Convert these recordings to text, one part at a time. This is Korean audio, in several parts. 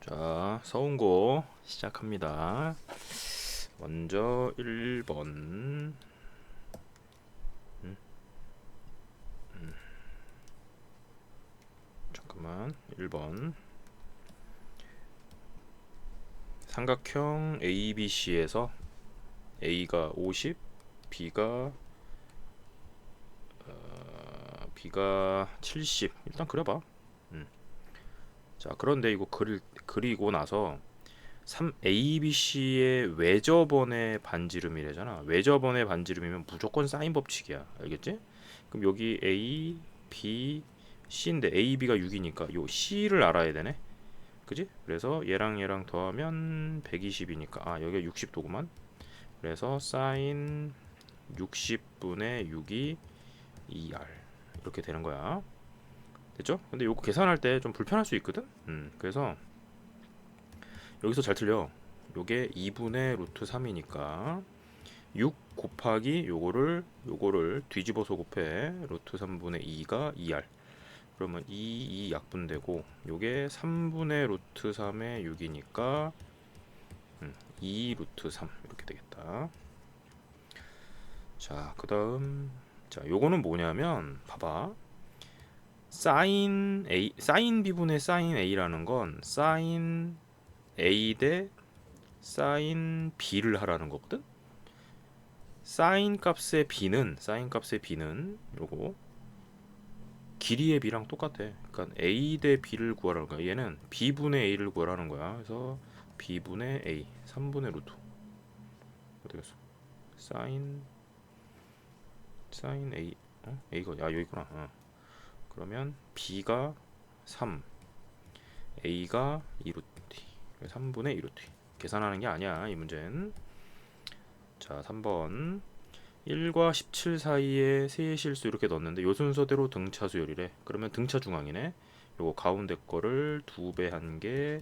자, 서운고 시작합니다. 먼저 1번. 잠깐만. 1번. 삼각형 ABC에서 A가 50, B가 70. 일단 그려봐. 자, 그런데 이거 그리고 나서 ABC의 외접원의 반지름이래잖아. 외접원의 반지름이면 무조건 사인 법칙이야. 알겠지? 그럼 여기 A, B, C인데 A, B가 6이니까 요 C를 알아야 되네. 그지? 그래서 얘랑 더하면 120이니까 여기가 60도구만. 그래서 사인 60분의 6이 2R 이렇게 되는 거야. 됐죠? 근데 요거 계산할 때 좀 불편할 수 있거든? 그래서 여기서 잘 틀려. 요게 2분의 루트 3이니까 6 곱하기 요거를 뒤집어서 곱해. 루트 3분의 2가 2R. 그러면 2 약분되고 요게 3분의 루트 3의 6이니까 2 루트 3 이렇게 되겠다. 자, 그다음 요거는 뭐냐면 봐봐. 사인 B분의 사인 A라는 건 사인 A 대 사인 B를 하라는 거거든. 사인 값의 B는 요거 길이의 B랑 똑같아. 그러니까 A 대 B를 구하라는 거야. 얘는 B분의 A를 구하라는 거야. 그래서 B분의 A 3분의 루트 어떻게 됐어? 사인 A A가 여기 있구나. 그러면 B가 3, A가 2루트 3분의 2루트. 계산하는 게 아니야 이 문제는. 자, 3번 1과 17 사이에 세의 실수 이렇게 넣었는데 요 순서대로 등차 수열이래. 그러면 등차 중앙이네. 요거 가운데 거를 2배 한 게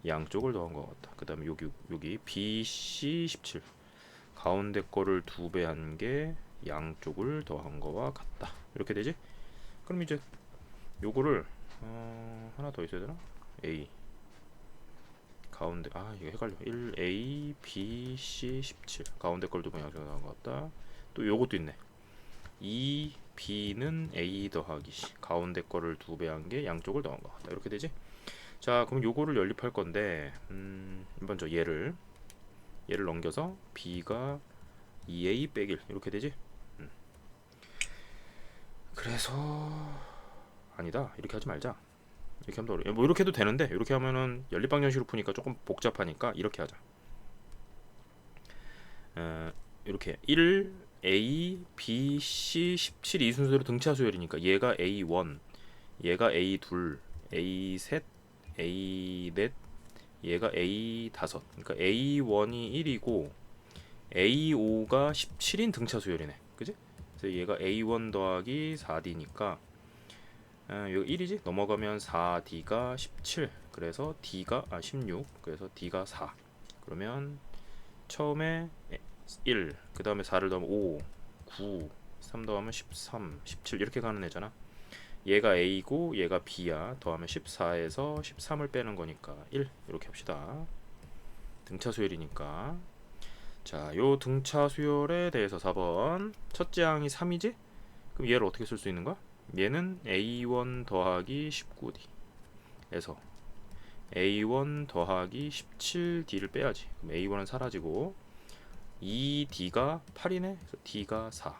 양쪽을 더한 것 같다. 그 다음에 여기 BC 17 가운데 거를 2배 한 게 양쪽을 더한 거와 같다. 이렇게 되지? 그럼 이제 요거를 하나 더 있어야 되나? A 가운데 이거 헷갈려. 1A B C 17 가운데 걸 두번 양쪽을 더한 것 같다. 또 요것도 있네. 2B는 A 더하기 C 가운데 거를 2배 한 게 양쪽을 더한 것 같다. 이렇게 되지? 자, 그럼 요거를 연립할 건데 먼저 얘를 넘겨서 B가 2A 빼기 1 이렇게 되지? 그래서 아니다. 이렇게 하지 말자. 이렇게 하면 더 어려워. 뭐 이렇게 해도 되는데 이렇게 하면은 연립방정식으로 푸니까 조금 복잡하니까 이렇게 하자. 이렇게 1 A, B, C, 17 이 순서대로 등차 수열이니까 얘가 A1, 얘가 A2, A3, A4, 얘가 A5. 그러니까 A1이 1이고 A5가 17인 등차 수열이네. 그지? 그래서 얘가 A1 더하기 4D니까 여기 1이지? 넘어가면 4D가 17. 그래서 D가 16. 그래서 D가 4. 그러면 처음에 1, 그 다음에 4를 더하면 5, 9, 3 더하면 13, 17 이렇게 가는 애잖아. 얘가 A고 얘가 B야. 더하면 14에서 13을 빼는 거니까 1 이렇게 합시다. 등차 수열이니까. 자, 요 등차 수열에 대해서 4번 첫째 항이 3이지? 그럼 얘를 어떻게 쓸 수 있는 거야? 얘는 A1 더하기 19D 에서 A1 더하기 17D를 빼야지. 그럼 A1은 사라지고 2D가 8이네. 그래서 D가 4.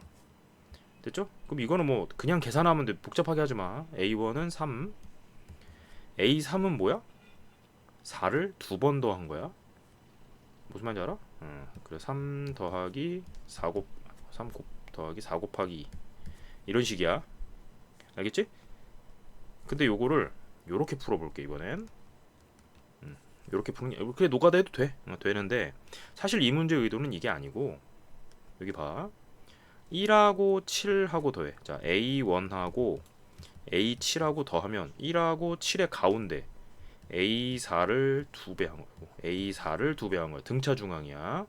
됐죠? 그럼 이거는 뭐 그냥 계산하면 돼. 복잡하게 하지 마. A1은 3. A3은 뭐야? 4를 두 번 더한 거야. 무슨 말인지 알아? 그래 3 더하기 3 더하기 4 곱하기 2. 이런 식이야. 알겠지? 근데 요거를 요렇게 풀어볼게 이번엔. 요렇게 푸는 게 그래 노가다 해도 돼. 되는데 사실 이 문제의 의도는 이게 아니고 여기 봐. 1하고 7하고 더해. 자, A1하고 A7하고 더하면 1하고 7의 가운데 A4를 2배 한 거고 A4를 2배 한 거야. 등차 중앙이야.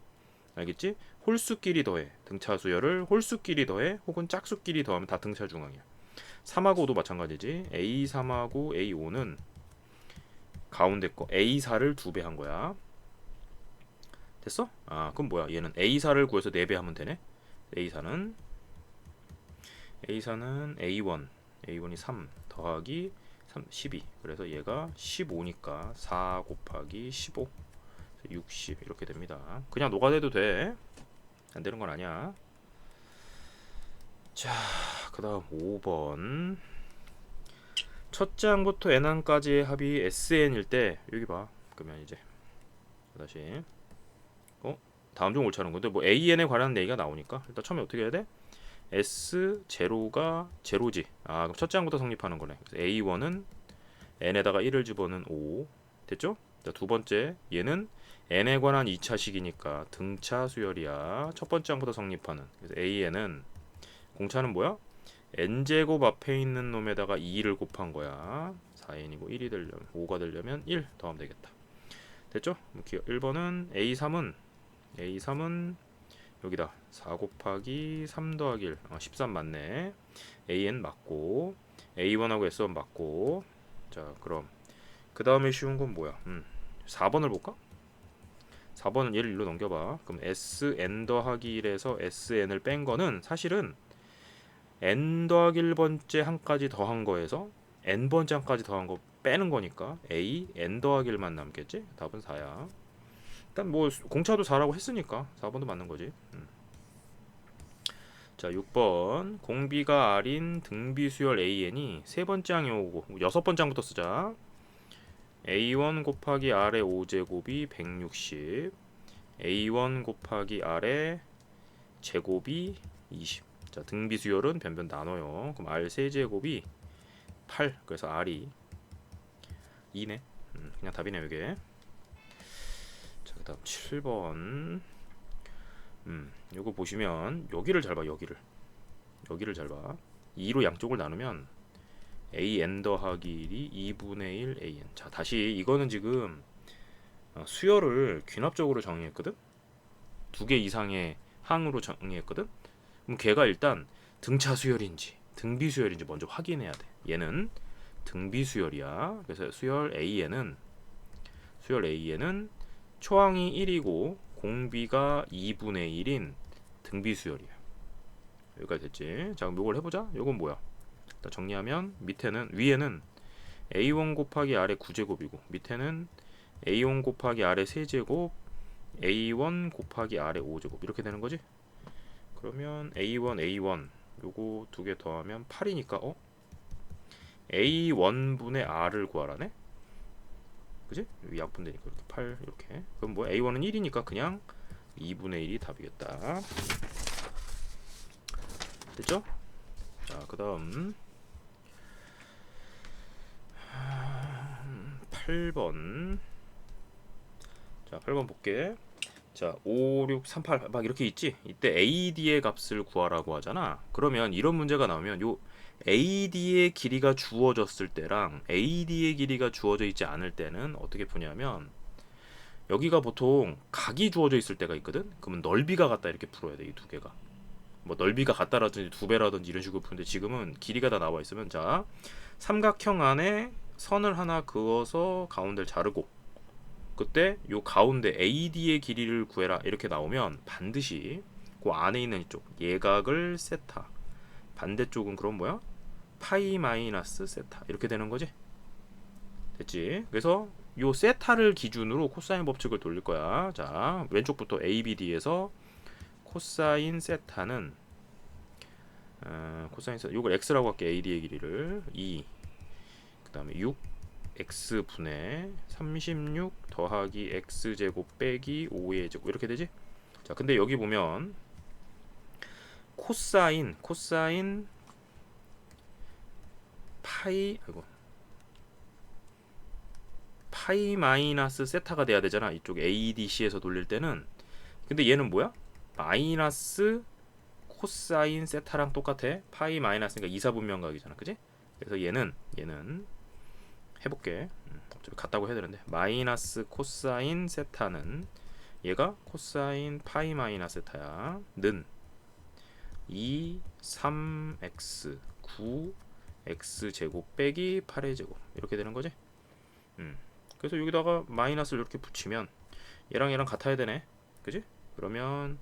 알겠지? 홀수끼리 더해. 등차 수열을 홀수끼리 더해 혹은 짝수끼리 더하면 다 등차 중앙이야. 3하고 5도 마찬가지지. A3하고 A5는 가운데 거 A4를 2배 한 거야. 됐어? 아, 그럼 뭐야? 얘는 A4를 구해서 4배 하면 되네. A4는 A1이 3 더하기 3 12. 그래서 얘가 15니까 4 곱하기 15 60 이렇게 됩니다. 그냥 녹아내도 돼. 안 되는 건 아니야. 자, 그다음 5번. 첫째 항부터 n항까지의 합이 SN일 때 여기 봐. 그러면 이제 다시 다음 중 옳지 않은 건데 뭐 AN에 관한 얘기가 나오니까 일단 처음에 어떻게 해야 돼? S0가 제로지. 아, 그럼 첫째 항부터 성립하는 거네. 그래서 A1은 n에다가 1을 집어넣은 5 됐죠? 자, 두 번째 얘는 n에 관한 2차식이니까 등차 수열이야. 첫 번째 항부터 성립하는. 그래서 AN은 공차는 뭐야? n제곱 앞에 있는 놈에다가 2를 곱한 거야. 4n이고 1이 되려면 5가 되려면 1 더하면 되겠다. 됐죠? 1번은 A3은 여기다 4 곱하기 3 더하기 1 13 맞네. AN 맞고 A1하고 S1 맞고. 자, 그럼 그 다음에 쉬운 건 뭐야? 4번을 볼까? 4번은 얘를 일로 넘겨봐. 그럼 SN 더하기 1에서 SN을 뺀 거는 사실은 n 더하기 1번째 항까지 더한 거에서 n번째 항까지 더한 거 빼는 거니까 a n 더하기 1만 남겠지? 답은 4야. 일단 뭐 공차도 4라고 했으니까 4번도 맞는 거지. 자, 6번 공비가 R인 등비수열 AN이 세 번째 항이 오고 여섯 번째 항부터 쓰자. A1 곱하기 R의 5제곱이 160 A1 곱하기 R의 제곱이 20. 자, 등비수열은 변변 나눠요. 그럼 R 세제곱이 8. 그래서 R이 2네. 그냥 답이네 이게. 자, 그다음 7번. 요거 보시면 여기를 잘 봐. 여기를 잘 봐. 2로 양쪽을 나누면 AN 더하기 1이 2분의 1 AN. 자, 다시 이거는 지금 수열을 귀납적으로 정의했거든. 두 개 이상의 항으로 정의했거든. 그럼 걔가 일단 등차 수열인지 등비 수열인지 먼저 확인해야 돼. 얘는 등비 수열이야. 그래서 수열 AN은 초항이 1이고 공비가 2분의 1인 등비 수열이야. 여기까지 됐지? 자, 그럼 이걸 해보자. 이건 뭐야? 일단 정리하면 위에는 A1 곱하기 R의 9제곱이고 밑에는 A1 곱하기 R의 세제곱 A1 곱하기 R의 5제곱 이렇게 되는 거지? 그러면 A1 요거 두 개 더하면 8이니까 A1분의 R을 구하라네? 그지? 여기 약분되니까 이렇게 8 이렇게. 그럼 뭐 A1은 1이니까 그냥 2분의 1이 답이겠다. 됐죠? 자, 그 다음 8번. 자, 8번 볼게. 자, 5, 6, 3, 8 막 이렇게 있지? 이때 AD의 값을 구하라고 하잖아. 그러면 이런 문제가 나오면 요 AD의 길이가 주어졌을 때랑 AD의 길이가 주어져 있지 않을 때는 어떻게 푸냐면 여기가 보통 각이 주어져 있을 때가 있거든. 그러면 넓이가 같다 이렇게 풀어야 돼. 이 두 개가. 뭐 넓이가 같다라든지 두 배라든지 이런 식으로 푸는데 지금은 길이가 다 나와 있으면 자, 삼각형 안에 선을 하나 그어서 가운데를 자르고 그때 요 가운데 AD의 길이를 구해라 이렇게 나오면 반드시 그 안에 있는 이쪽 예각을 세타 반대쪽은 그럼 뭐야? 파이 마이너스 세타 이렇게 되는 거지. 됐지? 그래서 요 세타를 기준으로 코사인 법칙을 돌릴 거야. 자, 왼쪽부터 ABD에서 코사인 세타는 코사인 세타 요걸 x라고 할게. AD의 길이를 2 그 다음에 6 x분의 36 더하기 x제곱 빼기 5의 제곱 이렇게 되지? 자, 근데 여기 보면 코사인 파이 마이너스 세타가 돼야 되잖아. 이쪽 ADC에서 돌릴 때는. 근데 얘는 뭐야? 마이너스 코사인 세타랑 똑같아. 파이 마이너스니까 이사분면각이잖아. 그지? 그래서 얘는 해볼게. 어차피 같다고 해야 되는데 마이너스 코사인 세타는 얘가 코사인 파이 마이너스 세타야. 는 2, 3x 9 x 제곱 빼기 8의 제곱 이렇게 되는 거지. 그래서 여기다가 마이너스를 이렇게 붙이면 얘랑 얘랑 같아야 되네. 그지? 그러면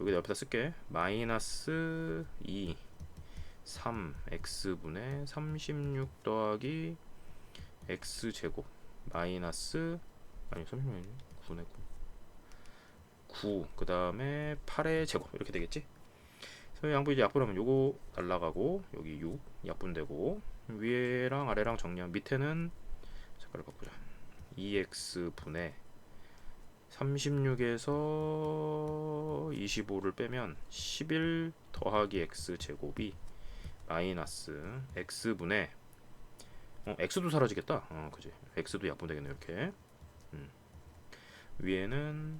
여기다 옆에다 쓸게. 마이너스 2 3 x분의 36 더하기 x제곱 마이너스 아니 36 9네 9 그 다음에 8의 제곱 이렇게 되겠지. 그래서 양분 이제 약분하면 요거 날라가고 여기 6 약분되고 위에랑 아래랑 정리하면 밑에는 색깔을 바꾸자. 2x분의 36에서 25를 빼면 11 더하기 x제곱이 마이너스 x분의 x도 사라지겠다. 그지. x도 약분되겠네 이렇게. 위에는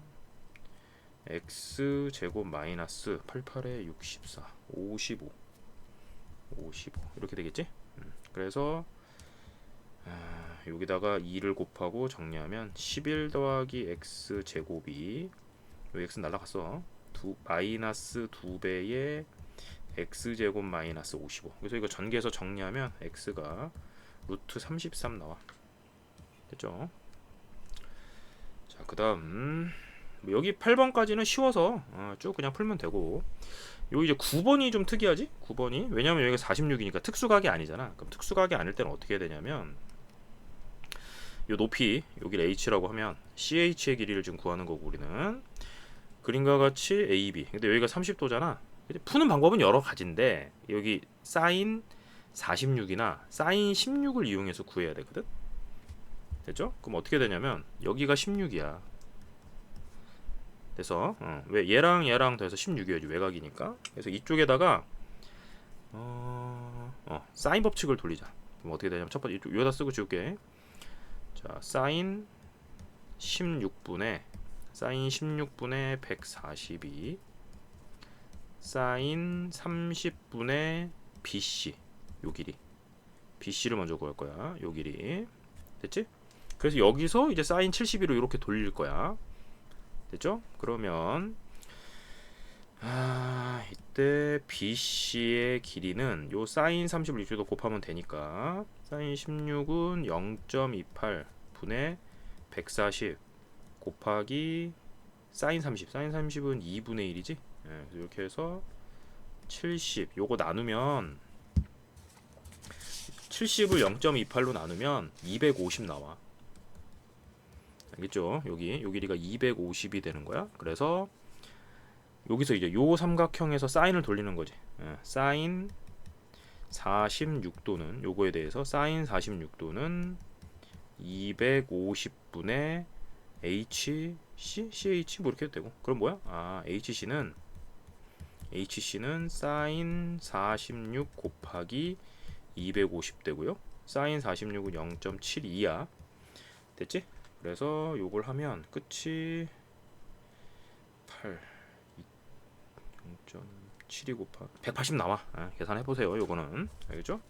x제곱 마이너스 88에 64 55 이렇게 되겠지. 그래서 여기다가 2를 곱하고 정리하면 11 더하기 x제곱이 요 x 날라갔어. 마이너스 2배의 x제곱 마이너스 55. 그래서 이거 전개해서 정리하면 x가 루트 33 나와. 됐죠? 자, 그 다음 여기 8번까지는 쉬워서 쭉 그냥 풀면 되고, 여기 이제 9번이 좀 특이하지? 9번이 왜냐면 여기가 46이니까 특수각이 아니잖아. 그럼 특수각이 아닐 때는 어떻게 해야 되냐면 요 높이 여기를 h라고 하면 ch의 길이를 지금 구하는 거고, 우리는 그림과 같이 ab. 근데 여기가 30도잖아. 푸는 방법은 여러 가지인데 여기 사인 46이나 사인 16을 이용해서 구해야 되거든. 됐죠? 그럼 어떻게 되냐면 여기가 16이야. 그래서 왜 얘랑 얘랑 더해서 16이어야지, 외곽이니까. 그래서 이쪽에다가 사인 법칙을 돌리자. 그럼 어떻게 되냐면 첫 번째 이쪽 여기다 쓰고 지울게. 자, 사인 16분의 142 사인 30분의 BC, 요 길이 BC를 먼저 구할 거야. 요 길이 됐지? 그래서 여기서 이제 사인 72로 이렇게 돌릴 거야. 됐죠? 그러면 이때 BC의 길이는 요 사인 30을 이쪽에도 곱하면 되니까 사인 16은 0.28 분의 140 곱하기 사인 30. 사인 30은 2분의 1이지? 예, 이렇게 해서 70. 요거 나누면 70을 0.28로 나누면 250 나와. 알겠죠? 여기 요 길이가 250이 되는 거야. 그래서 여기서 이제 요 삼각형에서 사인을 돌리는 거지. 사인 46도는 요거에 대해서 사인 46도는 250분의 HC, CH 뭐 이렇게 해도 되고. 그럼 뭐야? HC는 사인 46 곱하기 250 되고요. 사인 46은 0.72야. 됐지? 그래서 요걸 하면 끝이 8 0.72 곱하기 180 나와. 계산해 보세요. 요거는 알겠죠?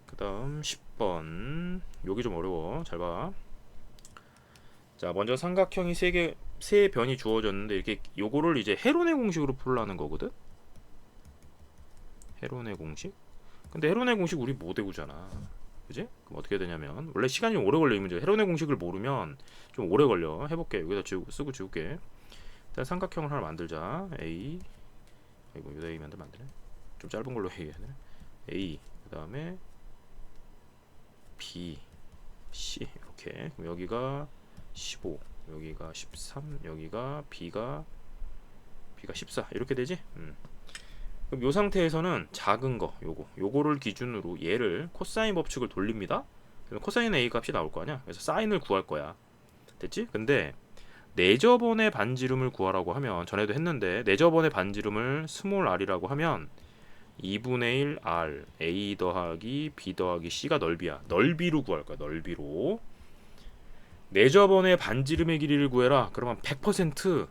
그 다음 10번 요게 좀 어려워. 잘 봐. 자, 먼저 삼각형이 세 변이 주어졌는데 이렇게 요거를 이제 헤론의 공식으로 풀라는 거거든. 헤론의 공식. 근데 헤론의 공식 우리 못 외우잖아. 그지? 그럼 어떻게 되냐면 원래 시간이 오래 걸려 이 문제. 헤론의 공식을 모르면 좀 오래 걸려. 해볼게. 여기다 쓰고 지울게. 일단 삼각형을 하나 만들자. A. 이거 여기다 A 만들면 안 되네. 좀 짧은 걸로 해야 되네. A. 그 다음에 B, C 이렇게. 그럼 여기가 15, 여기가 13, 여기가 B가 14 이렇게 되지. 그럼 요 상태에서는 작은 거 요거를 기준으로 얘를 코사인 법칙을 돌립니다. 그럼 코사인 A 값이 나올 거 아니야. 그래서 사인을 구할 거야. 됐지? 근데 내저번의 반지름을 구하라고 하면 전에도 했는데 내저번의 반지름을 스몰 r이라고 하면 2분의 1 r a 더하기 b 더하기 c가 넓이야. 넓이로 구할 거야. 넓이로. 내저번의 반지름의 길이를 구해라. 그러면 100%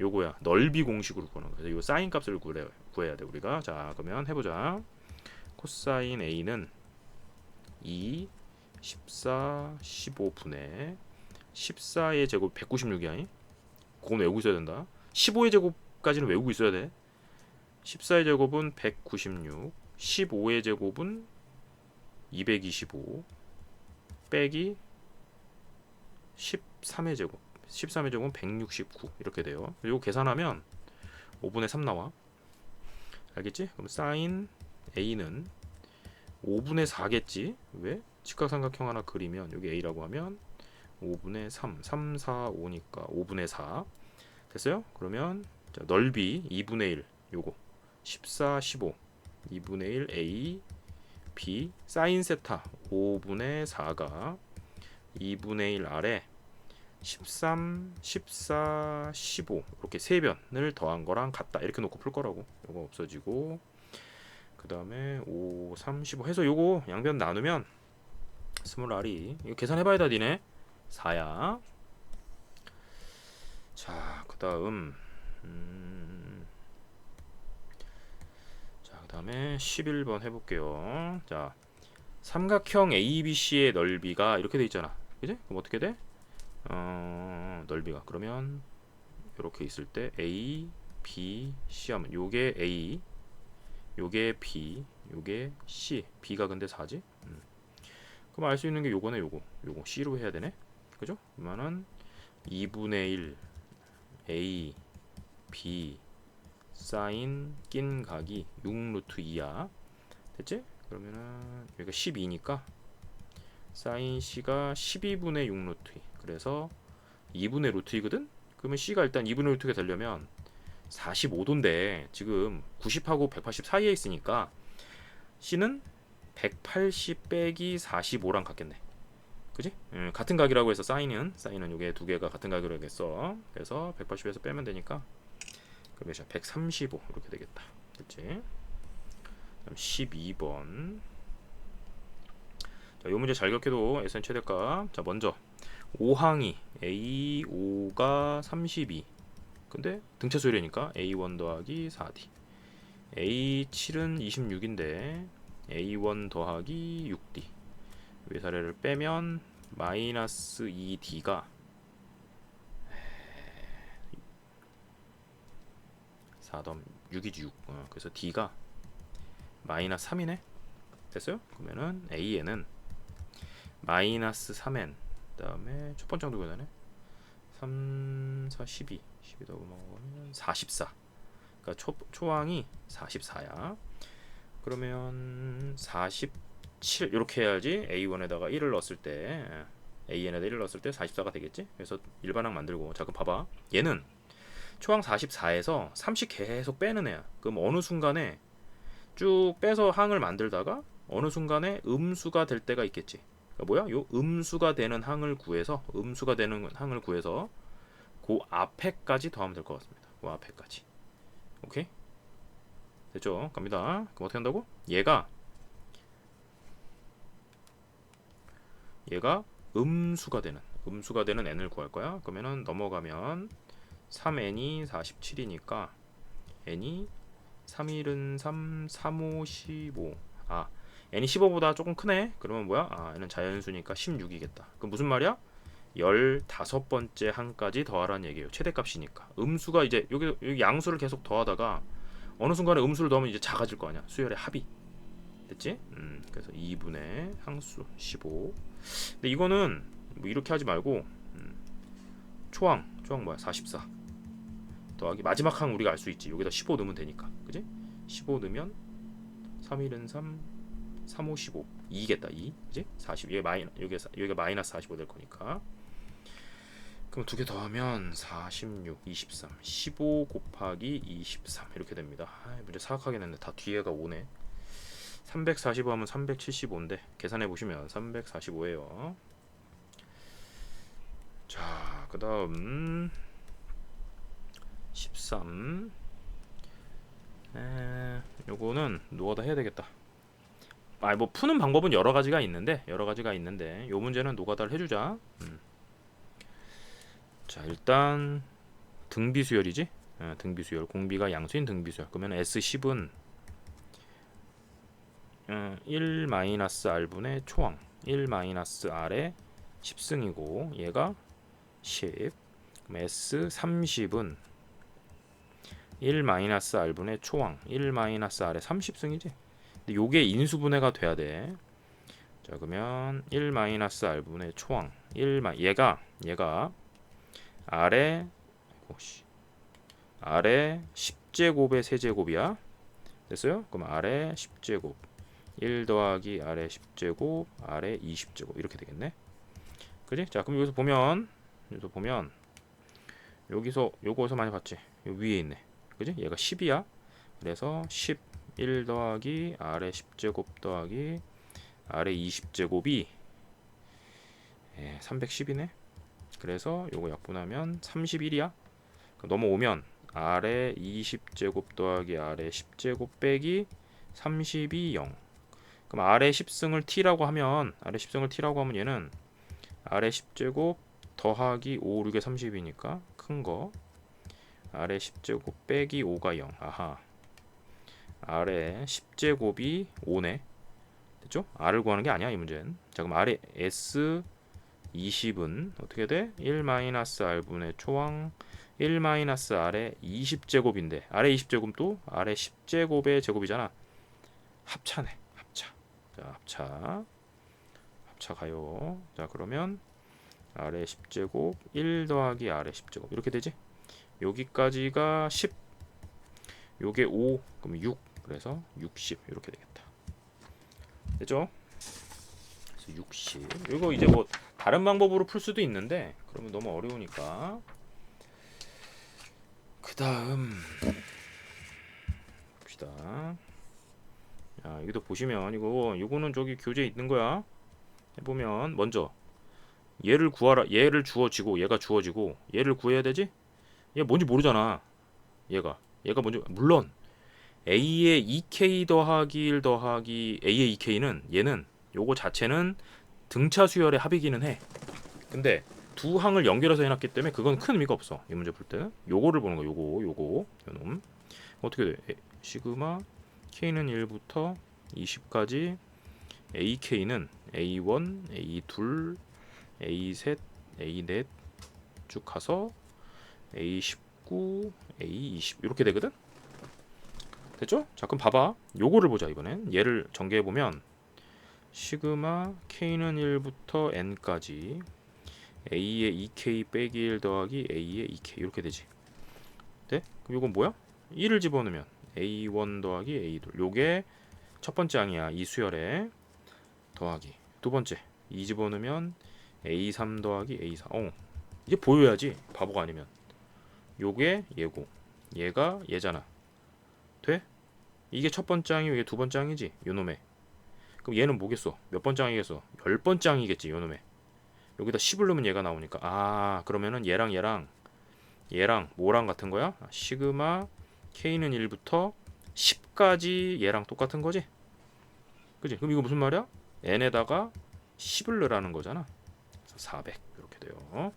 요거야. 넓이 공식으로 구하는 거야. 그래서 요 사인 값을 구해야 돼 우리가. 자, 그러면 해보자. 코사인 a는 2 14 15분의 14의 제곱 196이야. 그건 외우고 있어야 된다. 15의 제곱까지는 외우고 있어야 돼. 14의 제곱은 196, 15의 제곱은 225 빼기 13의 제곱. 13의 제곱은 169 이렇게 돼요. 그리고 계산하면 5분의 3 나와. 알겠지? 그럼 사인 A는 5분의 4겠지? 왜? 직각삼각형 하나 그리면 여기 A라고 하면 5분의 3, 3, 4, 5니까 5분의 4 됐어요? 그러면 자, 넓이 2분의 1 요거 14, 15 2분의 1 A, B 사인 세타 5분의 4가 2분의 1 아래 13, 14, 15 이렇게 세 변을 더한 거랑 같다 이렇게 놓고 풀 거라고. 요거 없어지고 그 다음에 5, 3, 15 해서 요거 양변 나누면 스몰 r이 이거 계산해봐야 다 니네 4야. 자, 그 다음 자, 그 다음에 11번 해볼게요. 자, 삼각형 ABC의 넓이가 이렇게 돼 있잖아. 그지? 그럼 어떻게 돼? 넓이가 그러면 이렇게 있을 때 A, B, C 하면 요게 A, 요게 B, 요게 C. B가 근데 4지? 그럼 알 수 있는 게 요거네. 요거 C로 해야 되네. 그죠? 그러면은 2분의 1 A, B 사인 낀 각이 6루트 2야. 됐지? 그러면은 여기가 12니까 사인 C가 12분의 6루트 2. 그래서 2분의 루트 2거든? 그러면 C가 일단 2분의 루트 2가 되려면 45도인데 지금 90하고 180 사이에 있으니까 C는 180 빼기 45랑 같겠네. 그지? 같은 각이라고 해서 사인은 요게 두 개가 같은 각이라고 했어. 그래서 180에서 빼면 되니까 그러면 135 이렇게 되겠다. 됐지? 12번. 자, 요 문제 잘 기억해도 SN 최대값. 자, 먼저 5항이 A5가 32. 근데 등차 수열이니까 A1 더하기 4D. A7은 26인데 A1 더하기 6D. 외사례를 빼면 마이너스 2D가 4덤 6이지 6. 그래서 D가 마이너스 3이네. 됐어요? 그러면은 A에는 마이너스 3n 그 다음에 첫 번째 항도 계산해 3, 4, 12 12 더하면 44. 그러니까 초항이 44야. 그러면 47 이렇게 해야지 A1에다가 1을 넣었을 때 AN에다 1을 넣었을 때 44가 되겠지. 그래서 일반항 만들고 자 그럼 봐봐. 얘는 초항 44에서 30 계속 빼는 애야. 그럼 어느 순간에 쭉 빼서 항을 만들다가 어느 순간에 음수가 될 때가 있겠지. 그러니까 뭐야? 요 음수가 되는 항을 구해서 그 앞에까지 더하면 될 것 같습니다. 그 앞에까지. 오케이? 됐죠? 갑니다. 그럼 어떻게 한다고? 얘가 음수가 되는 n을 구할 거야. 그러면은 넘어가면 3n이 47이니까 n이 3일은 3, 3, 5, 15. 아, n이 15보다 조금 크네. 그러면 뭐야? 아, 얘는 자연수니까 16이겠다. 그럼 무슨 말이야? 15번째 항까지 더하라는 얘기예요. 최대값이니까. 음수가 이제 여기 양수를 계속 더하다가 어느 순간에 음수를 넣으면 이제 작아질 거 아니야. 수열의 합이. 됐지? 그래서 2분의 항수 15. 근데 이거는 뭐 이렇게 하지 말고 초항 뭐야? 44. 더하기 마지막 항 우리가 알 수 있지. 여기다 15 넣으면 되니까. 그지? 15 넣으면 3일은 3, 3, 5, 15. 2겠다. 2. 그지? 40. 여기가 마이너스 45 될 거니까. 그럼 두 개 더하면 46, 23. 15 곱하기 23 이렇게 됩니다. 문제 사악하게 냈네. 다 뒤에가 5네. 345 하면 375인데 계산해 보시면 345예요. 자, 그다음 13. 요거는 노가다 해야 되겠다. 뭐 푸는 방법은 여러 가지가 있는데 요 문제는 노가다를 해주자. 자, 일단 등비수열이지. 등비수열. 공비가 양수인 등비수열. 그러면 S10은 1-R분의 초항 1-R의 10승이고 얘가 10. 그럼 S30은 1-R분의 초항 1-R의 30승이지. 근데 요게 인수분해가 돼야 돼. 자 그러면 1 마이너스 r분의 초항 얘가 아래 아래 10제곱의 세제곱이야. 됐어요? 그럼 아래 10제곱 1 더하기 아래 10제곱 아래 20제곱 이렇게 되겠네. 그지? 자 그럼 여기서 보면 여기서 요거서 많이 봤지? 요 위에 있네. 그지? 얘가 10이야. 그래서 10 1 더하기 아래 10제곱 더하기 아래 20제곱이 310이네. 그래서 요거 약분하면 31이야. 넘어오면 아래 20제곱 더하기 아래 10제곱 빼기 32 0. 그럼 아래 10승을 t라고 하면 얘는 아래 10제곱 더하기 5, 6에 30이니까 큰 거 아래 10제곱 빼기 5가 0. 아하. 아래 10제곱이 5네. 됐죠? r을 구하는 게 아니야, 이 문제는. 자, 그럼 아래 s 20은 어떻게 돼? 1 마이너스 r분의 초항 1 마이너스 아래 20제곱인데 아래 20제곱도 아래 10제곱의 제곱이잖아. 합차네. 자, 합차 가요. 자, 그러면 아래 10제곱 1 더하기 아래 10제곱 이렇게 되지? 여기까지가 10 요게 5 그럼 6 그래서 60 이렇게 되겠다. 됐죠? 그래서 60 이거 이제 뭐 다른 방법으로 풀 수도 있는데 그러면 너무 어려우니까 그 다음 봅시다. 자, 여기도 보시면 이거는 저기 교재에 있는 거야. 해보면 먼저 얘를 구하라. 얘를 주어지고 얘가 주어지고 얘를 구해야 되지? 얘 뭔지 모르잖아. 얘가 뭔지 물론 a의 2k 더하기 1 더하기 a의 2k는 얘는 요거 자체는 등차 수열의 합이기는 해. 근데 두 항을 연결해서 해놨기 때문에 그건 큰 의미가 없어. 이 문제 풀 때는 요거를 보는 거야. 요거 요놈 어떻게 돼? 시그마 k는 1부터 20까지 ak는 a1, a2, a3, a4 쭉 가서 a19, a20 이렇게 되거든. 됐죠? 자 그럼 봐봐. 요거를 보자. 이번엔 얘를 전개해보면 시그마 k는 1부터 n까지 a의 2k 빼기 1 더하기 a의 2k 이렇게 되지. 네? 그럼 요건 뭐야? 1을 집어넣으면 a1 더하기 a2 요게 첫 번째 항이야. 이 수열에 더하기 두 번째 2 집어넣으면 a3 더하기 a4 이제 보여야지. 바보가 아니면 요게 얘고 얘가 얘잖아. 돼? 이게 첫 번째 항이고 이게 두 번째 항이지. 요놈의 그럼 얘는 뭐겠어? 몇 번째 항이겠어? 10번째 항이겠지. 요놈의 여기다 10을 넣으면 얘가 나오니까 그러면은 얘랑 뭐랑 같은 거야? 시그마 k는 1부터 10까지 얘랑 똑같은 거지? 그지? 그럼 이거 무슨 말이야? n에다가 10을 넣으라는 거잖아. 400 이렇게 돼요.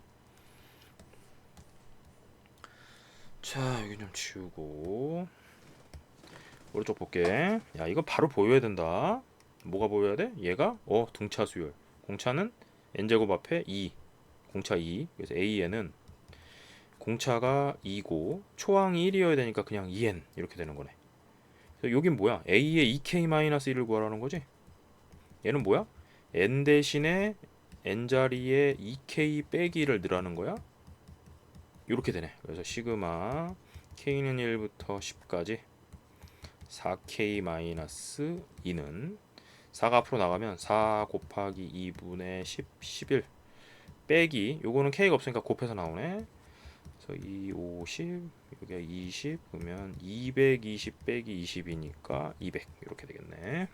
자 여기 좀 치우고 오른쪽 볼게. 야 이거 바로 보여야 된다. 뭐가 보여야 돼? 얘가 등차 수열. 공차는 n제곱 앞에 2 공차 2 그래서 a에는 공차가 2고 초항이 1이어야 되니까 그냥 2n 이렇게 되는 거네. 그래서 여긴 뭐야? a의 2k-1을 구하라는 거지. 얘는 뭐야? n 대신에 n 자리에 2k 빼기 1을 넣으라는 거야. 이렇게 되네. 그래서 시그마 k는 1부터 10까지 4k-2는 4가 앞으로 나가면 4 곱하기 2분의 10 11 빼기 요거는 k가 없으니까 곱해서 나오네. 그래서 2 50 여기가 20 그러면 220 빼기 20이니까 200 이렇게 되겠네.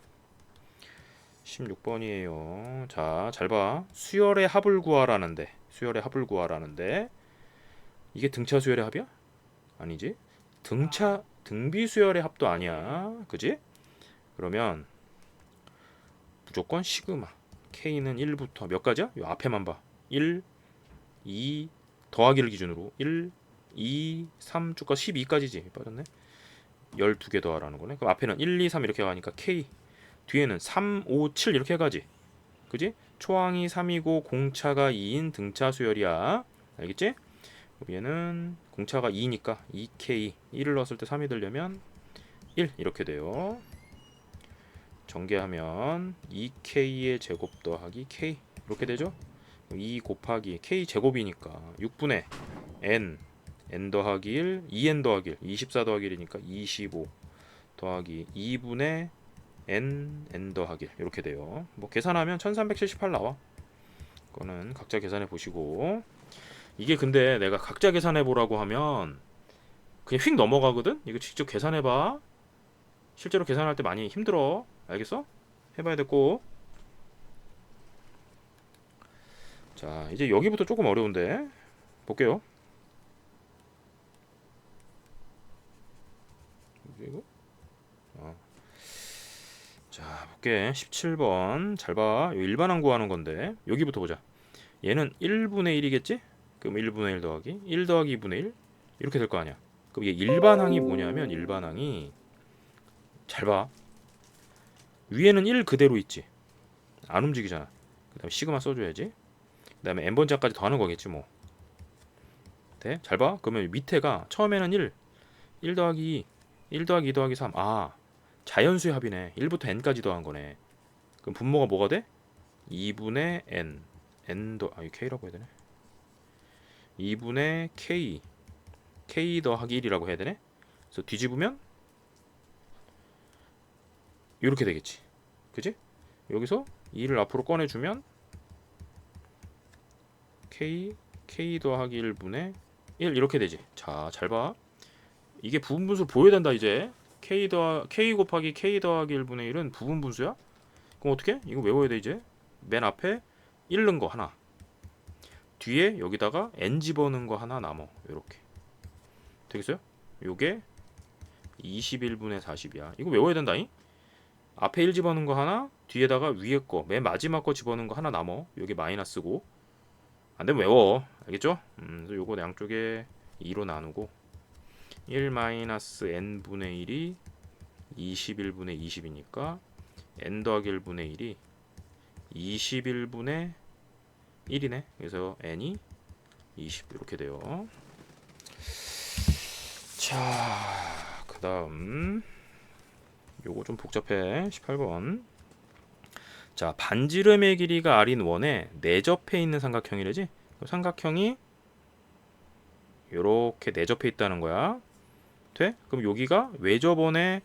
16번이에요. 자, 잘 봐. 수열의 합을 구하라는데 이게 등차 수열의 합이야? 아니지. 등비 수열의 합도 아니야. 그지? 그러면 무조건 시그마 k는 1부터 몇 가지야? 요 앞에만 봐. 1, 2 더하기를 기준으로 1, 2, 3 쭉가 12까지지. 빠졌네. 12개 더하라는 거네. 그럼 앞에는 1, 2, 3 이렇게 가니까 k 뒤에는 3, 5, 7 이렇게 가지. 그지? 초항이 3이고 공차가 2인 등차 수열이야. 알겠지? 얘는 공차가 2니까 2k 1을 넣었을 때 3이 되려면 1 이렇게 돼요. 전개하면 2k의 제곱 더하기 k 이렇게 되죠. 2 곱하기 k 제곱이니까 6분의 n 더하기 1 2n 더하기 1 24 더하기 1이니까 25 더하기 2분의 n 더하기 1 이렇게 돼요. 뭐 계산하면 1378 나와. 그거는 각자 계산해 보시고. 이게 근데 내가 각자 계산해 보라고 하면 그냥 휙 넘어가거든. 이거 직접 계산해 봐. 실제로 계산할 때 많이 힘들어. 알겠어? 해봐야 돼 꼭. 자, 이제 여기부터 조금 어려운데 볼게요. 이거? 자, 볼게. 17번 잘 봐. 일반항 구하는 건데 여기부터 보자. 얘는 1분의 1이겠지? 그럼 1분의 1 더하기 1 더하기 2분의 1 이렇게 될 거 아니야. 그럼 이게 일반항이 뭐냐면 일반항이 잘 봐. 위에는 1 그대로 있지. 안 움직이잖아. 그 다음에 시그마 써줘야지. 그 다음에 n번째까지 더하는 거겠지 뭐. 돼? 잘 봐. 그러면 밑에가 처음에는 1 더하기 2, 1 더하기 2 더하기 3. 아, 자연수의 합이네. 1부터 n까지 더한 거네. 그럼 분모가 뭐가 돼? 2분의 n 더 k라고 해야 되네. 2분의 k 더하기 1이라고 해야 되네. 그래서 뒤집으면 이렇게 되겠지. 그지? 여기서 2를 앞으로 꺼내주면 k 더하기 1분의 1 이렇게 되지. 자, 잘 봐. 이게 부분분수 보여야 된다 이제. k 곱하기 k 더하기 1분의 1은 부분분수야? 그럼 어떻게? 이거 외워야 돼 이제. 맨 앞에 1 넣은 거 하나. 뒤에 여기다가 n 집어넣은 거 하나 남어. 요렇게. 되겠어요? 요게 21분의 40이야. 이거 외워야 된다잉? 앞에 1 집어넣은 거 하나, 뒤에다가 위에 거, 맨 마지막 거 집어넣은 거 하나 남어. 요게 마이너스고. 안 되면 외워. 알겠죠? 그래서 요거 양쪽에 2로 나누고 1 마이너스 n분의 1이 21분의 20이니까 n 더하기 1분의 1이 21분의 1이네. 그래서 n이 20 이렇게 돼요. 자, 그 다음 요거 좀 복잡해. 18번. 자, 반지름의 길이가 r인 원에 내접해 있는 삼각형이래지. 삼각형이 요렇게 내접해 있다는 거야. 돼? 그럼 여기가 외접원에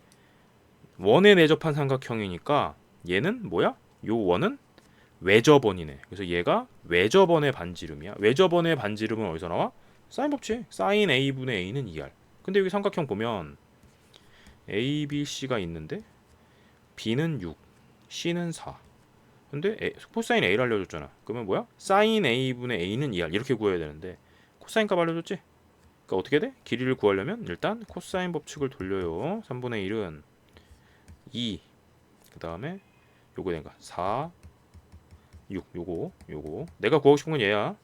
원에 내접한 삼각형이니까 얘는 뭐야? 요 원은 외접원이네. 그래서 얘가 외접원의 반지름이야. 외접원의 반지름은 어디서 나와? 사인 법칙. 사인 a분의 a는 2r. 근데 여기 삼각형 보면 a, b, c가 있는데 b는 6, c는 4. 근데 코사인 a를 알려줬잖아. 그러면 뭐야? 사인 a분의 a는 2r 이렇게 구해야 되는데 코사인 값 알려줬지? 그러니까 어떻게 돼? 길이를 구하려면 일단 코사인 법칙을 돌려요. 3분의 1은 2. 그 다음에 요거 내가 4, 6. 요거 내가 구하고 싶은 건 얘야.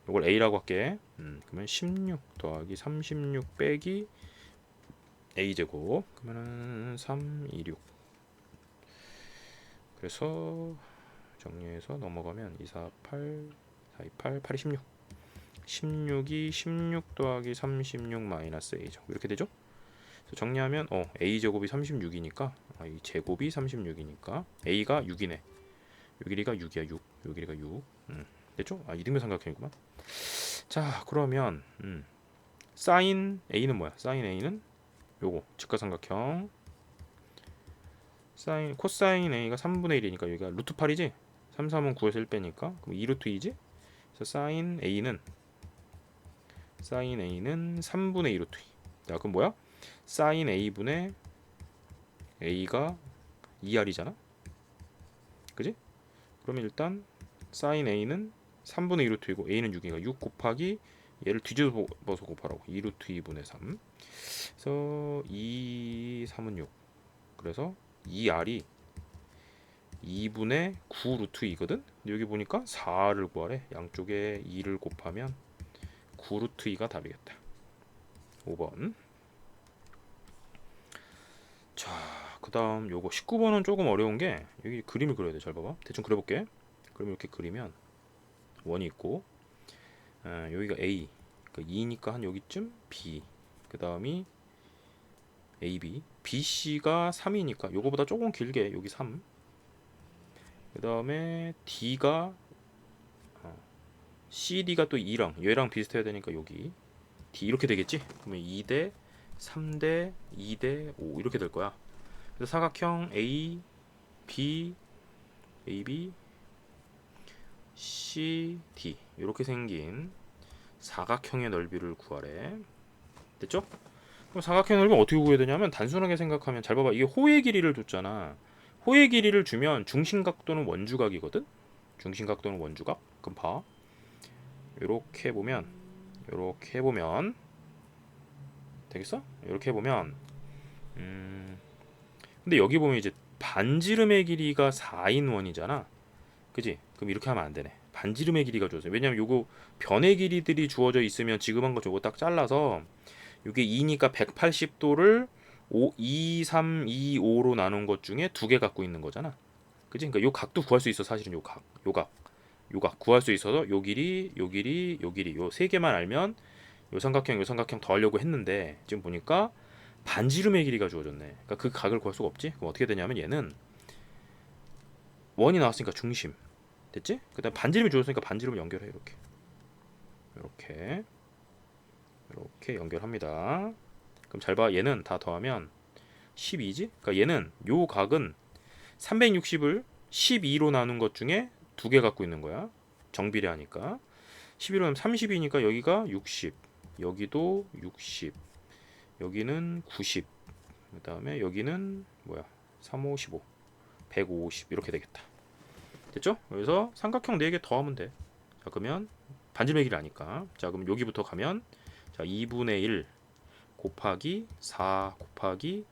요걸 a라고 할게. 그러면 16 더하기 36 빼기 a제곱. 그러면은 3, 2, 6. 그래서 정리해서 넘어가면 2, 4, 8, 4, 2, 8, 8이 16. 16이 16 더하기 36 마이너스 a제곱 이렇게 되죠? 그래서 정리하면 a제곱이 36이니까 이 제곱이 36이니까 a가 6이네. 요 길이가 6이야. 6. 요 길이가 6. 됐죠? 이등변 삼각형이구만. 자, 그러면 사인 a는 뭐야? 사인 a는 요거 직각삼각형. 코사인 a가 3분의 1이니까 여기가 루트 8이지? 3, 3은 9에서 1 빼니까 그럼 2루트 2지? 그래서 사인 a는 3분의 2 루트 2. 자, 그럼 뭐야? 사인 a분의 a가 2r이잖아. 그지? 그러면 일단 사인 a는 3분의 2 루트 2고 a는 6이니까 6 곱하기 얘를 뒤집어서 곱하라고. 2 루트 2분의 3. 그래서 2, 3은 6. 그래서 2r이 2분의 9 루트 2거든. 근데 여기 보니까 4를 구하래. 양쪽에 2를 곱하면 9 루트 2가 답이겠다. 5번. 자, 그 다음 요거 19번은 조금 어려운 게 여기 그림을 그려야 돼. 잘 봐봐. 대충 그려볼게. 그럼 이렇게 그리면 원이 있고 여기가 A, 그러니까 2니까 한 여기쯤 B, 그 다음이 AB, BC가 3이니까 요거보다 조금 길게 여기 3. 그 다음에 D가 CD가 또 2랑 얘랑 비슷해야 되니까 여기 D 이렇게 되겠지? 그러면 2대 3대 2대 5 이렇게 될 거야. 그래서 사각형 A, B, AB, C, D 이렇게 생긴 사각형의 넓이를 구하래. 됐죠? 그럼 사각형 넓이 어떻게 구해야 되냐면 단순하게 생각하면 잘 봐봐. 이게 호의 길이를 줬잖아. 호의 길이를 주면 중심각도는 원주각이거든. 중심각도는 원주각. 그럼 봐. 이렇게 해보면 되겠어? 이렇게 해보면 근데 여기 보면 이제 반지름의 길이가 4인 원이잖아. 그지? 그럼 이렇게 하면 안 되네. 반지름의 길이가 주어져. 왜냐면 요거 변의 길이들이 주어져 있으면 지금 한 거 저거 딱 잘라서 이게 2니까 180도를 2, 3, 2, 5로 나눈 것 중에 두 개 갖고 있는 거잖아. 그지? 그러니까 요 각도 구할 수 있어. 사실은 요 각 구할 수 있어서 요 길이 요 세 개만 알면 요 삼각형 더 하려고 했는데 지금 보니까 반지름의 길이가 주어졌네. 그러니까 그 각을 구할 수가 없지. 그럼 어떻게 되냐면 얘는 원이 나왔으니까 중심 됐지? 그다음 반지름이 주어졌으니까 반지름을 연결해. 이렇게 연결합니다. 그럼 잘 봐. 얘는 다 더하면 12지? 그러니까 얘는 요 각은 360을 12로 나눈 것 중에 두 개 갖고 있는 거야. 정비례하니까 11로 하면 30이니까 여기가 60, 여기도 60, 여기는 90, 그 다음에 여기는 뭐야 3, 5, 15, 150 이렇게 되겠다. 됐죠? 그래서 삼각형 4개 더하면 돼. 자 그러면 반지름의 길이 아니까 자 그럼 여기부터 가면 자 2분의 1 곱하기 4 곱하기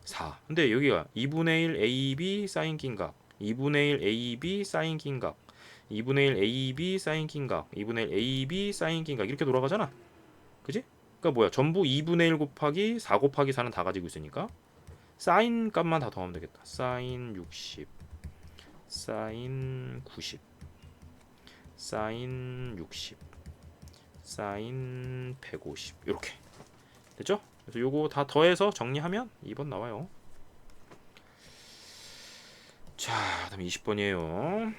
4. 근데 여기가 2분의 1 AB 사인 긴각 2분의 1 AB 사인 긴각 2분의 1 AB 사인 긴각 2분의 1 AB 사인 긴각 이렇게 돌아가잖아. 그지? 그러니까 뭐야 전부 2분의 1 곱하기 4 곱하기 4는 다 가지고 있으니까 사인 값만 다 더하면 되겠다. 사인 60 사인 90 사인 60 사인 150 이렇게 됐죠? 그래서 요거 다 더해서 정리하면 2번 나와요. 자, 다음 20번이에요.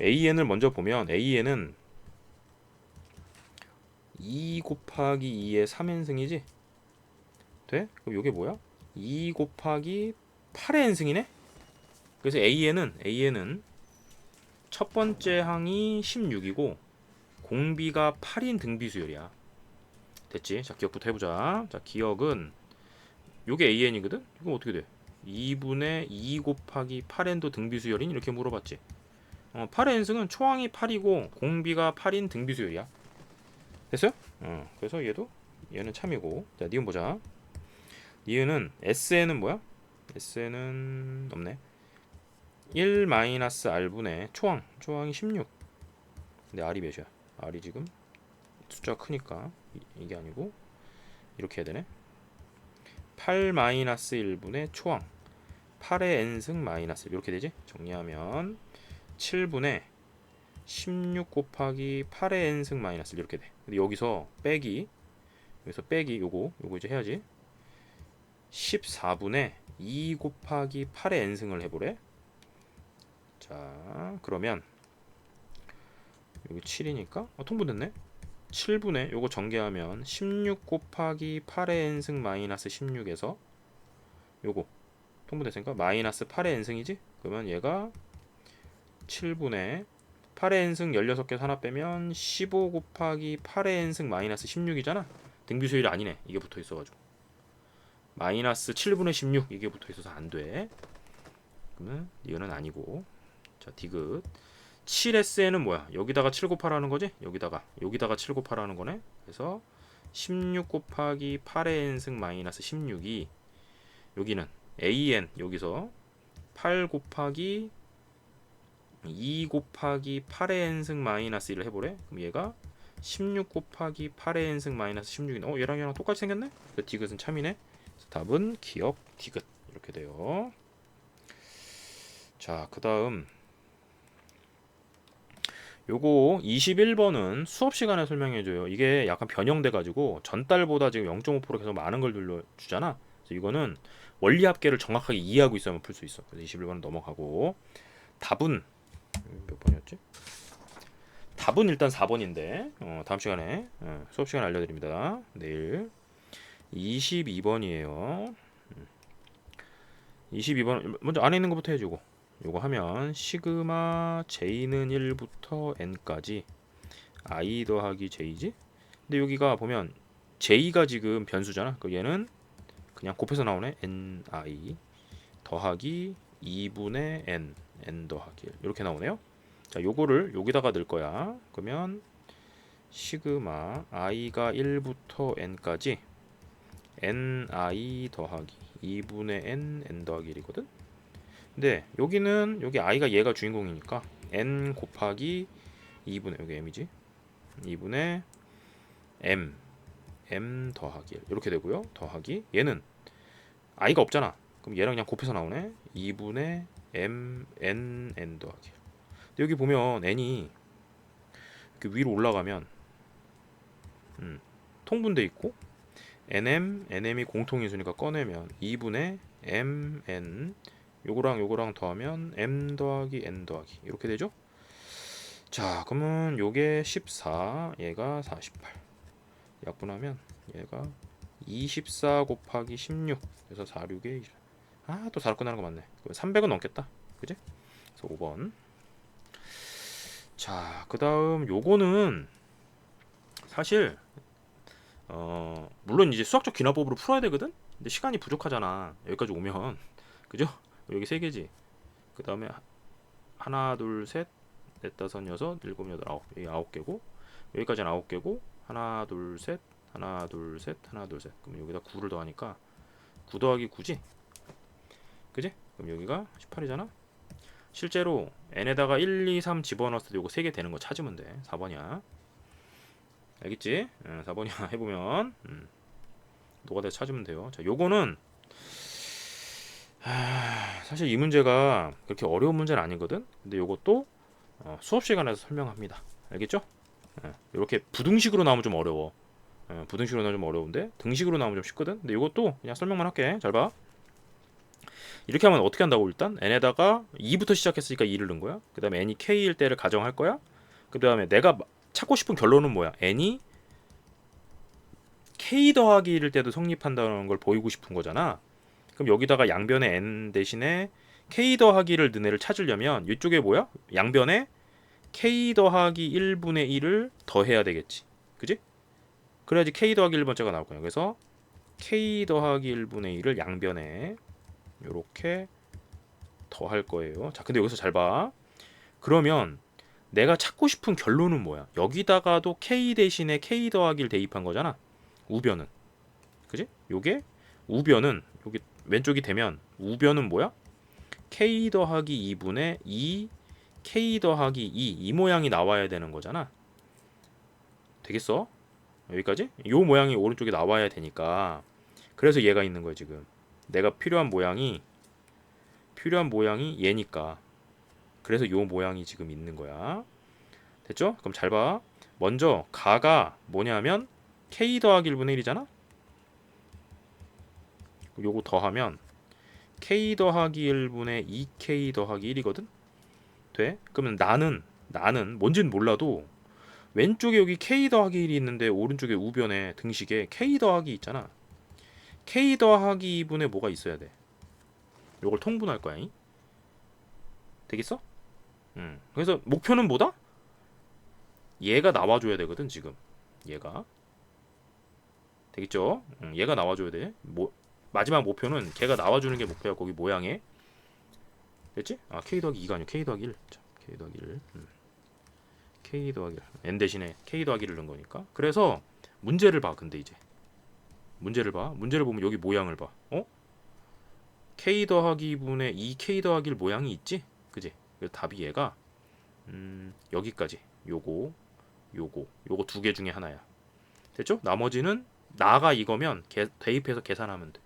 AN을 먼저 보면 AN은 2 곱하기 2의 3n승이지? 돼? 그럼 요게 뭐야? 2 곱하기 8의 n승이네? 그래서 AN은 첫 번째 항이 16이고 공비가 8인 등비수열이야. 됐지? 자, 기억부터 해보자. 자, 기억은 요게 AN이거든? 이거 어떻게 돼? 2분의 2 곱하기 8n도 등비수열인? 이렇게 물어봤지. 8의 n승은 초항이 8이고 공비가 8인 등비수열이야. 됐어요? 그래서 얘는 참이고. 자, 니은 보자. 니은은 SN은 뭐야? SN은 없네. 1-r분의 초항이 16. 근데 R이 몇이야? R이 지금 숫자가 크니까 이게 아니고 이렇게 해야 되네. 8-1분의 초항 8의 n승 마이너스 이렇게 되지? 정리하면 7분의 16 곱하기 8의 n승 마이너스 이렇게 돼. 근데 여기서 빼기 요거 이제 해야지. 14분의 2 곱하기 8의 n승을 해보래. 자 그러면 여기 7이니까 통분됐네. 7분의 요거 전개하면 16 곱하기 8의 n승 마이너스 16에서 요거 통분됐으니까 마이너스 8의 n승이지? 그러면 얘가 7분의 8의 n승 16개 하나 빼면 15 곱하기 8의 n승 마이너스 16이잖아. 등비수열이 아니네. 이게 붙어 있어가지고 마이너스 7분의 16 이게 붙어 있어서 안 돼. 그러면 이거는 아니고. 자 디귿 7SN은 뭐야? 여기다가 7 곱하라는 거지? 여기다가 7 곱하라는 거네. 그래서 16 곱하기 8의 n승 마이너스 16이 여기는 AN 여기서 8 곱하기 2 곱하기 8의 n승 마이너스 1을 해보래. 그럼 얘가 16 곱하기 8의 n승 마이너스 16이네. 얘랑 똑같이 생겼네? 디귿은 참이네. 답은 기억 디귿 이렇게 돼요. 자 그 다음 요거 21번은 수업 시간에 설명해줘요. 이게 약간 변형돼가지고 전달보다 지금 0.5% 계속 많은 걸 돌려주잖아. 그래서 이거는 원리 합계를 정확하게 이해하고 있어야만 풀 수 있어. 그래서 21번은 넘어가고 답은 몇 번이었지? 답은 일단 4번인데 다음 시간에 수업 시간에 알려드립니다. 내일 22번이에요. 22번 먼저 안에 있는 것부터 해주고 요거 하면 시그마 j는 1부터 n까지 i 더하기 j지. 근데 여기가 보면 j가 지금 변수잖아. 그 얘는 그냥 곱해서 나오네. ni 더하기 2분의 n 더하기 1 이렇게 나오네요. 자, 요거를 여기다가 넣을 거야. 그러면 시그마 i가 1부터 n까지 ni 더하기 2분의 n 더하기 1이거든. 근데 여기는 여기 i가 얘가 주인공이니까 n 곱하기 2분의 여기 m이지. 2분의 m 더하기 1 이렇게 되고요. 더하기 얘는 i가 없잖아. 그럼 얘랑 그냥 곱해서 나오네. 2분의 n 더하기 1. 근데 여기 보면 n이 이렇게 위로 올라가면 통분돼 있고 nm이 공통인수니까 꺼내면 2분의 mn 요거랑 요거랑 더하면 m 더하기 n 더하기 이렇게 되죠. 자, 그러면 요게 14 얘가 48 약분하면 얘가 24 곱하기 16 그래서 46에 또 4로 끝나는 거 맞네. 300은 넘겠다. 그지? 그래서 5번. 자, 그 다음 요거는 사실 물론 이제 수학적 귀납법으로 풀어야 되거든. 근데 시간이 부족하잖아. 여기까지 오면 그죠? 여기 세 개지. 그 다음에 하나, 둘, 셋, 넷, 다섯, 여섯, 일곱, 여덟, 아홉. 여기 9개고 여기까지는 9개고 하나, 둘, 셋, 하나, 둘, 셋, 하나, 둘, 셋. 그럼 여기다 9를 더하니까 9 더하기 9지? 그지? 그럼 여기가 18이잖아. 실제로 n에다가 1, 2, 3 집어넣었을 때 요거 3개 되는 거 찾으면 돼. 4번이야. 알겠지? 4번이야. 해보면 노가다에서 찾으면 돼요. 자, 요거는 사실 이 문제가 그렇게 어려운 문제는 아니거든. 근데 요것도 수업 시간에서 설명합니다. 알겠죠? 이렇게 부등식으로 나오면 좀 어려워. 부등식으로 나오면 좀 어려운데 등식으로 나오면 좀 쉽거든. 근데 이것도 그냥 설명만 할게. 잘 봐. 이렇게 하면 어떻게 한다고? 일단 n에다가 2부터 시작했으니까 2를 넣은 거야. 그 다음에 n이 k일 때를 가정할 거야. 그 다음에 내가 찾고 싶은 결론은 뭐야? n이 k 더하기 1일 때도 성립한다는 걸 보이고 싶은 거잖아. 그럼 여기다가 양변에 n 대신에 k 더하기를 넣은 애를 찾으려면 이쪽에 뭐야? 양변에 k 더하기 1분의 1을 더해야 되겠지. 그지? 그래야지 k 더하기 1번째가 나올 거야. 그래서 k 더하기 1분의 1을 양변에 요렇게 더할 거예요. 자, 근데 여기서 잘 봐. 그러면 내가 찾고 싶은 결론은 뭐야? 여기다가도 k 대신에 k 더하기를 대입한 거잖아. 우변은. 그지? 요게 우변은 여기 왼쪽이 되면 우변은 뭐야? k 더하기 2분의 2 k 더하기 2 모양이 나와야 되는 거잖아. 되겠어? 여기까지? 요 모양이 오른쪽에 나와야 되니까 그래서 얘가 있는 거야 지금. 내가 필요한 모양이 얘니까 그래서 요 모양이 지금 있는 거야. 됐죠? 그럼 잘 봐. 먼저 가가 뭐냐면 k 더하기 1분의 1이잖아. 요거 더하면 k 더하기 1분의 2k 더하기 1이거든. 돼? 그러면 나는 뭔지는 몰라도 왼쪽에 여기 k 더하기 1이 있는데 오른쪽에 우변에 등식에 k 더하기 있잖아. k 더하기 2분의 뭐가 있어야 돼? 요걸 통분할 거야. 되겠어? 그래서 목표는 뭐다? 얘가 나와줘야 되거든 지금. 얘가 되겠죠? 얘가 나와줘야 돼. 마지막 목표는 걔가 나와주는 게 목표야. 거기 모양에 됐지? k 더하기 2가 아니고 k 더하기 1. 자, k 더하기 1. k 더하기 1. n 대신에 k 더하기를 넣은 거니까. 그래서 문제를 봐. 근데 이제 문제를 봐. 문제를 보면 여기 모양을 봐. k 더하기 2분의 2k 더하기 1 모양이 있지? 그지? 그래서 답이 얘가 여기까지. 요거 두 개 중에 하나야. 됐죠? 나머지는 나가 이거면 대입해서 계산하면 돼.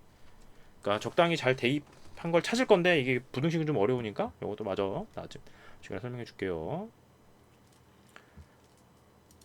그러니까 적당히 잘 대입한 걸 찾을 건데 이게 부등식은 좀 어려우니까 이것도 마저 나중에 설명해 줄게요.